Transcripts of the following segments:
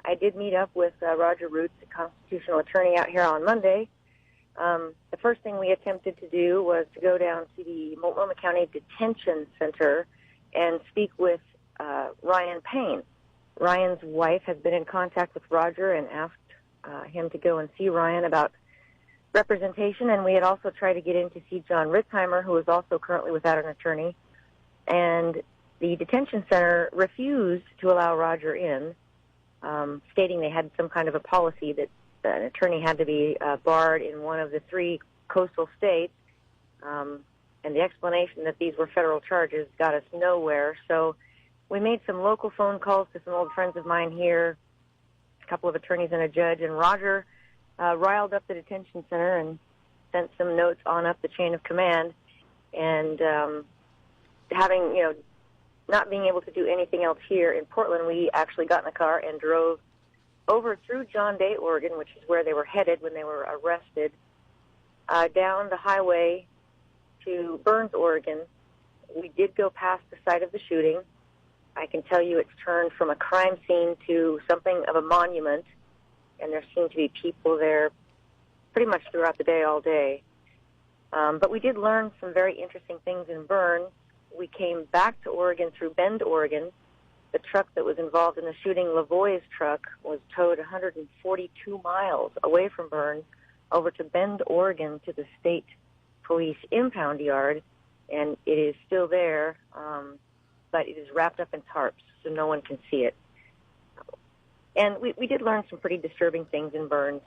I did meet up with Roger Roots, the constitutional attorney, out here on Monday. The first thing we attempted to do was to go down to the Multnomah County Detention Center and speak with Ryan Payne. Ryan's wife has been in contact with Roger and asked him to go and see Ryan about representation, and we had also tried to get in to see John Ritzheimer, who is also currently without an attorney. And the detention center refused to allow Roger in, stating they had some kind of a policy that an attorney had to be barred in one of the 3 coastal states. And the explanation that these were federal charges got us nowhere. So we made some local phone calls to some old friends of mine here, a couple of attorneys and a judge, and Roger riled up the detention center and sent some notes on up the chain of command. And having, not being able to do anything else here in Portland, we actually got in a car and drove over through John Day, Oregon, which is where they were headed when they were arrested, down the highway to Burns, Oregon. We did go past the site of the shooting. I can tell you it's turned from a crime scene to something of a monument, and there seem to be people there pretty much throughout the day, all day. But we did learn some very interesting things in Burns. We came back to Oregon through Bend, Oregon. The truck that was involved in the shooting, Lavoie's truck, was towed 142 miles away from Burns over to Bend, Oregon, to the state police impound yard, and it is still there, but it is wrapped up in tarps, so no one can see it. And we did learn some pretty disturbing things in Burns.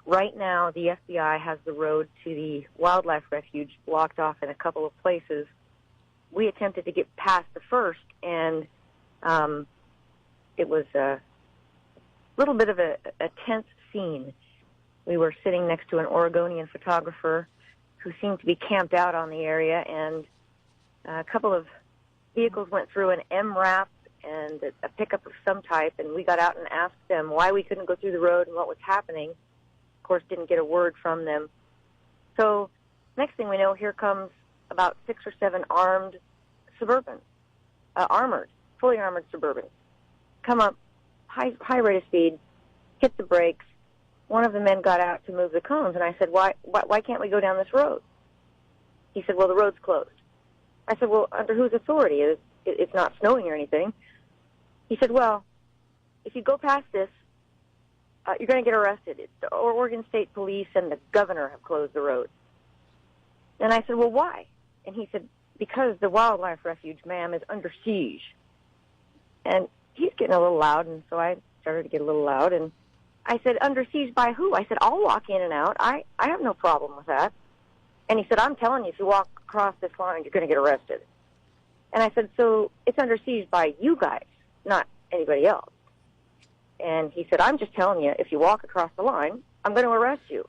Right now, the FBI has the road to the wildlife refuge blocked off in a couple of places. We attempted to get past the first, and it was a little bit of a tense scene. We were sitting next to an Oregonian photographer who seemed to be camped out on the area, and a couple of vehicles went through an MRAP and a pickup of some type, and we got out and asked them why we couldn't go through the road and what was happening. Of course, didn't get a word from them. So next thing we know, here comes about 6 or 7 armed Suburbans, fully armored Suburbans, come up, high rate of speed, hit the brakes. One of the men got out to move the cones, and I said, why can't we go down this road? He said, well, the road's closed. I said, well, under whose authority? It's not snowing or anything. He said, well, if you go past this, you're going to get arrested. The Oregon State Police and the governor have closed the road. And I said, well, why? And he said, because the wildlife refuge, ma'am, is under siege. And he's getting a little loud, and so I started to get a little loud. And I said, under siege by who? I said, I'll walk in and out. I have no problem with that. And he said, I'm telling you, if you walk across this line, you're going to get arrested. And I said, so it's under siege by you guys, not anybody else. And he said, I'm just telling you, if you walk across the line, I'm going to arrest you.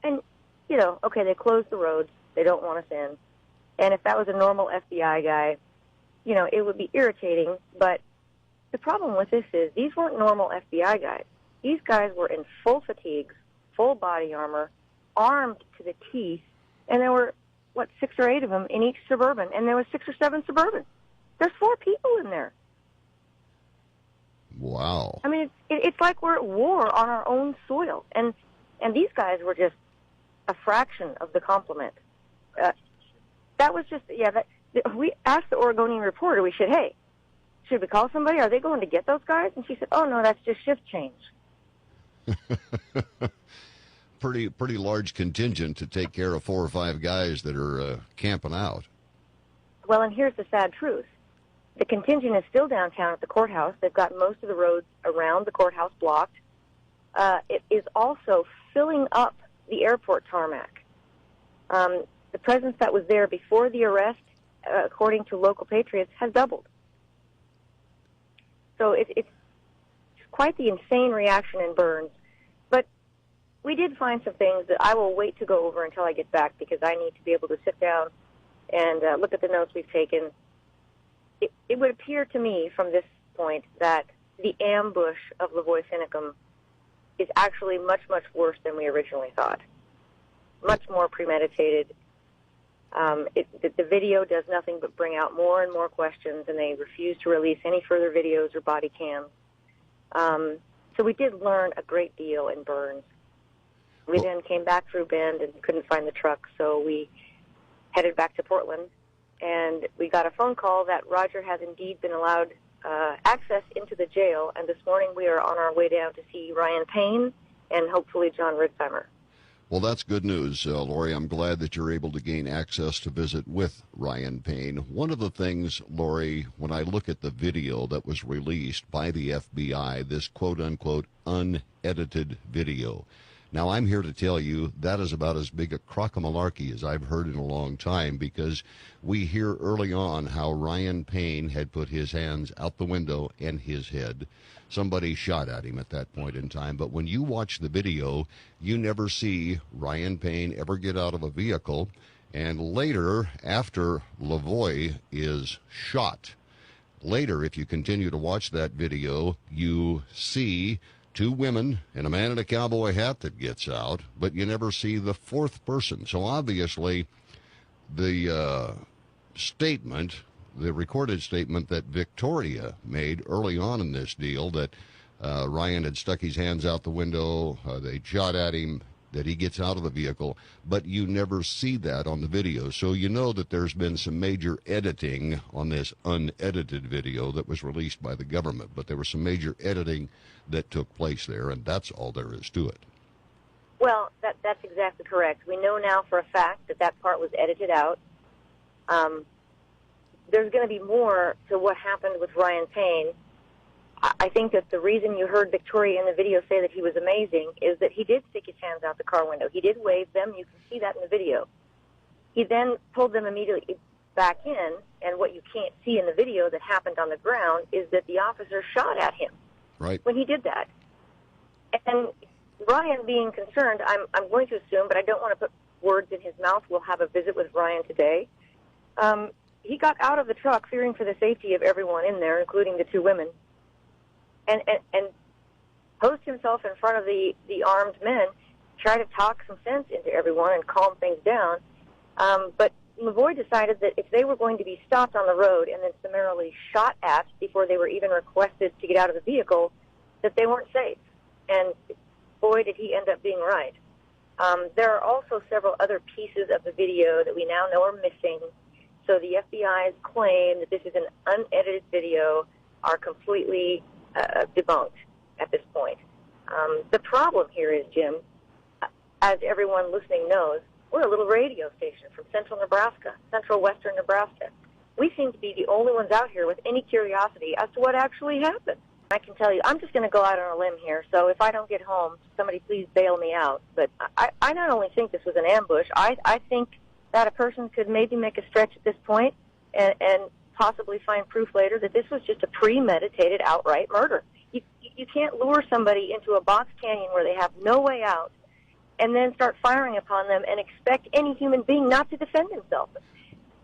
And, okay, they closed the roads. They don't want us in. And if that was a normal FBI guy, it would be irritating. But the problem with this is these weren't normal FBI guys. These guys were in full fatigues, full body armor, armed to the teeth, and there were, 6 or 8 of them in each Suburban, and there were 6 or 7 Suburbans. There's 4 people in there. Wow. I mean, it's like we're at war on our own soil, and these guys were just a fraction of the complement. That was just, we asked the Oregonian reporter, we said, hey, should we call somebody? Are they going to get those guys? And she said, oh, no, that's just shift change. Pretty large contingent to take care of 4 or 5 guys that are camping out. Well, and here's the sad truth. The contingent is still downtown at the courthouse. They've got most of the roads around the courthouse blocked. It is also filling up the airport tarmac. The presence that was there before the arrest, according to local patriots, has doubled. So it's quite the insane reaction in Burns. But we did find some things that I will wait to go over until I get back, because I need to be able to sit down and look at the notes we've taken. It would appear to me from this point that the ambush of Lavoie Finicum is actually much, much worse than we originally thought. Much more premeditated. The video does nothing but bring out more and more questions, and they refuse to release any further videos or body cams. So we did learn a great deal in Burns. We then came back through Bend and couldn't find the truck, so we headed back to Portland, and we got a phone call that Roger has indeed been allowed access into the jail, and this morning we are on our way down to see Ryan Payne and hopefully John Ritzheimer. Well, that's good news, Lory. I'm glad that you're able to gain access to visit with Ryan Payne. One of the things, Lory, when I look at the video that was released by the FBI, this quote-unquote unedited video, now I'm here to tell you that is about as big a crock-a-malarkey as I've heard in a long time, because we hear early on how Ryan Payne had put his hands out the window and his head. Somebody shot at him at that point in time. But when you watch the video, you never see Ryan Payne ever get out of a vehicle. And later, after Lavoie is shot, later, if you continue to watch that video, you see two women and a man in a cowboy hat that gets out, but you never see the fourth person. So obviously, the statement, the recorded statement that Victoria made early on in this deal, that Ryan had stuck his hands out the window, they shot at him, that he gets out of the vehicle, but you never see that on the video. So you know that there's been some major editing on this unedited video that was released by the government, but there was some major editing that took place there, and that's all there is to it. Well, that's exactly correct. We know now for a fact that that part was edited out. There's going to be more to what happened with Ryan Payne. I think that the reason you heard Victoria in the video say that he was amazing is that he did stick his hands out the car window. He did wave them. You can see that in the video. He then pulled them immediately back in, and what you can't see in the video that happened on the ground is that the officer shot at him when he did that. And Ryan being concerned, I'm going to assume, but I don't want to put words in his mouth. We'll have a visit with Ryan today. He got out of the truck fearing for the safety of everyone in there, including the two women, and posed himself in front of the armed men, try to talk some sense into everyone and calm things down. But Lavoie decided that if they were going to be stopped on the road and then summarily shot at before they were even requested to get out of the vehicle, that they weren't safe. And boy, did he end up being right. There are also several other pieces of the video that we now know are missing. So the FBI's claim that this is an unedited video are completely debunked at this point. The problem here is, Jim, as everyone listening knows, we're a little radio station from central Nebraska, central western Nebraska. We seem to be the only ones out here with any curiosity as to what actually happened. I can tell you, I'm just going to go out on a limb here, so if I don't get home, somebody please bail me out. But I not only think this was an ambush, I think that a person could maybe make a stretch at this point and possibly find proof later that this was just a premeditated outright murder. You can't lure somebody into a box canyon where they have no way out and then start firing upon them and expect any human being not to defend himself.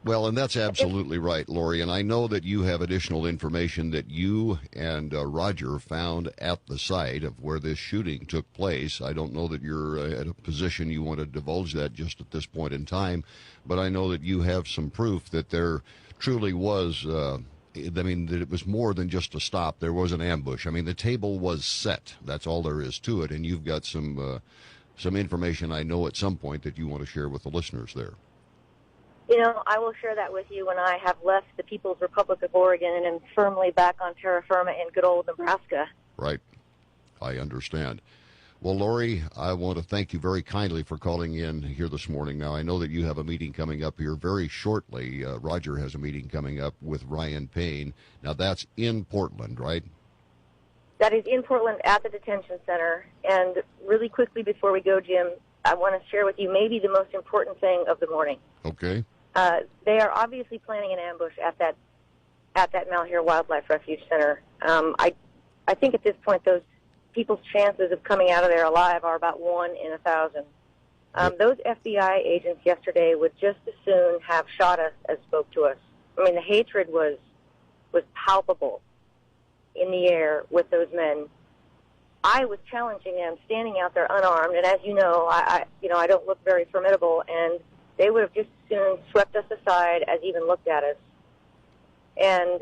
Well, and that's absolutely right, Lory. And I know that you have additional information that you and Roger found at the site of where this shooting took place. I don't know that you're at a position you want to divulge that just at this point in time, but I know that you have some proof that there truly was, that it was more than just a stop. There was an ambush. I mean, the table was set. That's all there is to it. And you've got some information, I know, at some point that you want to share with the listeners there. You know, I will share that with you when I have left the People's Republic of Oregon and am firmly back on terra firma in good old Nebraska. Right. I understand. Well, Lory, I want to thank you very kindly for calling in here this morning. Now, I know that you have a meeting coming up here very shortly. Roger has a meeting coming up with Ryan Payne. Now, that's in Portland, right? That is in Portland at the detention center. And really quickly before we go, Jim, I want to share with you maybe the most important thing of the morning. Okay. They are obviously planning an ambush at that Malheur Wildlife Refuge Center. I think at this point those people's chances of coming out of there alive are about 1 in 1,000. Those FBI agents yesterday would just as soon have shot us as spoke to us. I mean, the hatred was palpable in the air with those men. I was challenging them, standing out there unarmed, and as you know, I don't look very formidable, and they would have just as soon swept us aside as even looked at us. And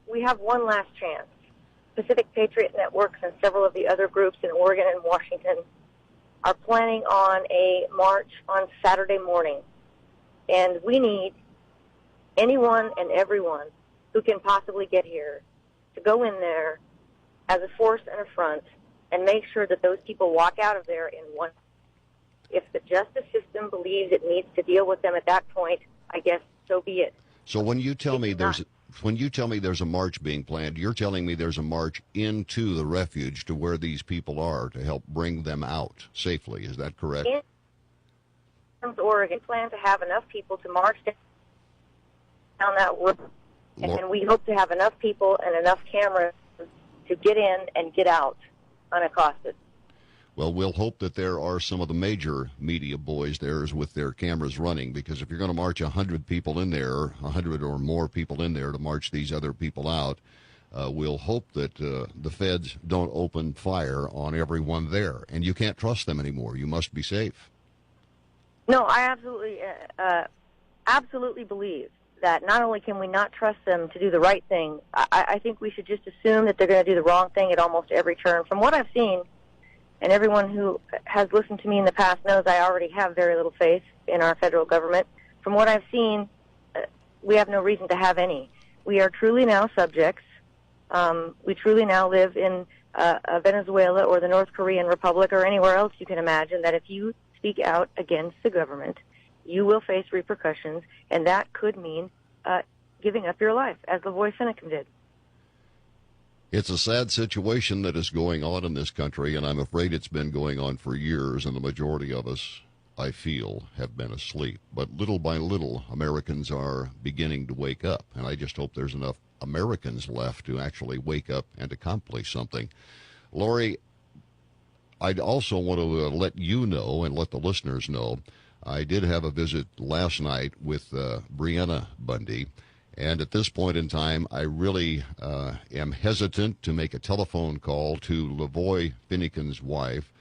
we have one last chance. Pacific Patriot Networks and several of the other groups in Oregon and Washington are planning on a march on Saturday morning. And we need anyone and everyone who can possibly get here to go in there as a force and a front and make sure that those people walk out of there in one. If the justice system believes it needs to deal with them at that point, I guess so be it. So when you tell me there's a march being planned, you're telling me there's a march into the refuge to where these people are to help bring them out safely. Is that correct? In Oregon, plan to have enough people to march down that road, and we hope to have enough people and enough cameras to get in and get out unaccosted. Well, we'll hope that there are some of the major media boys there with their cameras running, because if you're going to march 100 people in there, 100 or more people in there to march these other people out, we'll hope that the feds don't open fire on everyone there. And you can't trust them anymore. You must be safe. No, I absolutely believe that not only can we not trust them to do the right thing, I think we should just assume that they're going to do the wrong thing at almost every turn. From what I've seen, and everyone who has listened to me in the past knows I already have very little faith in our federal government. From what I've seen, we have no reason to have any. We are truly now subjects. We truly now live in Venezuela or the North Korean Republic or anywhere else you can imagine, that if you speak out against the government, you will face repercussions, and that could mean giving up your life, as Lory Finicum did. It's a sad situation that is going on in this country, and I'm afraid it's been going on for years, and the majority of us, I feel, have been asleep. But little by little, Americans are beginning to wake up, and I just hope there's enough Americans left to actually wake up and accomplish something. Lory, I'd also want to let you know and let the listeners know, I did have a visit last night with Brianna Bundy. And at this point in time, I really am hesitant to make a telephone call to Lory Finicum's wife.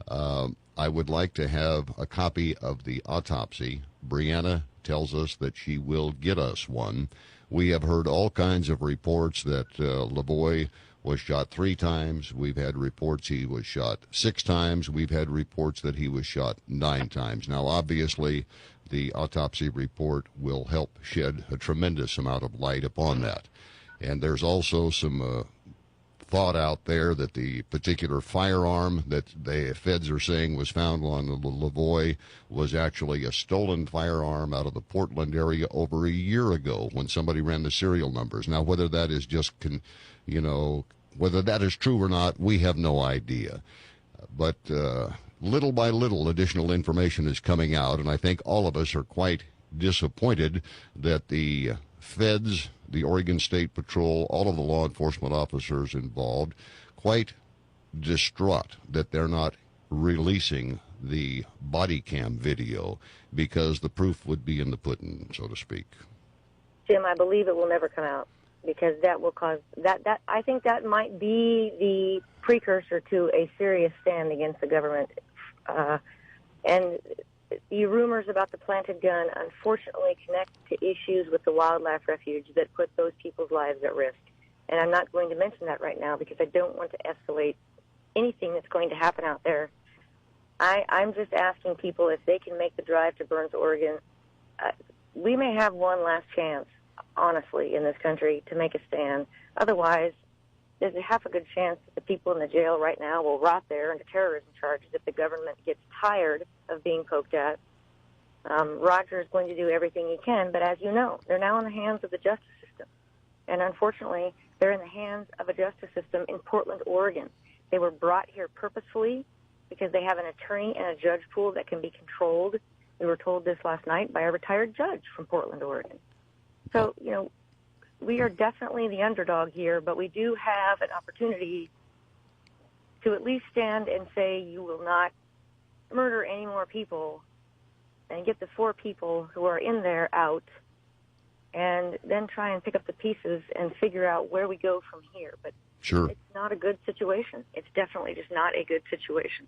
I would like to have a copy of the autopsy. Brianna tells us that she will get us one. We have heard all kinds of reports that Lory was shot 3 times. We've had reports he was shot 6 times. We've had reports that he was shot 9 times. Now, obviously, the autopsy report will help shed a tremendous amount of light upon that. And there's also some thought out there that the particular firearm that the feds are saying was found on Lory was actually a stolen firearm out of the Portland area over a year ago when somebody ran the serial numbers. Now, whether that is just, whether that is true or not, we have no idea. But little by little, additional information is coming out, and I think all of us are quite disappointed that the feds, the Oregon State Patrol, all of the law enforcement officers involved, quite distraught that they're not releasing the body cam video because the proof would be in the pudding, so to speak. Jim, I believe it will never come out, because that will cause that I think that might be the precursor to a serious stand against the government. And the rumors about the planted gun unfortunately connect to issues with the wildlife refuge that put those people's lives at risk. And I'm not going to mention that right now because I don't want to escalate anything that's going to happen out there. I'm just asking people if they can make the drive to Burns, Oregon. We may have one last chance, honestly, in this country to make a stand. Otherwise, there's a half a good chance that the people in the jail right now will rot there under terrorism charges if the government gets tired of being poked at. Roger is going to do everything he can, but as you know, they're now in the hands of the justice system. And unfortunately, they're in the hands of a justice system in Portland, Oregon. They were brought here purposefully because they have an attorney and a judge pool that can be controlled. We were told this last night by a retired judge from Portland, Oregon. So, we are definitely the underdog here, but we do have an opportunity to at least stand and say you will not murder any more people and get the 4 people who are in there out, and then try and pick up the pieces and figure out where we go from here. But sure, it's not a good situation. It's definitely just not a good situation.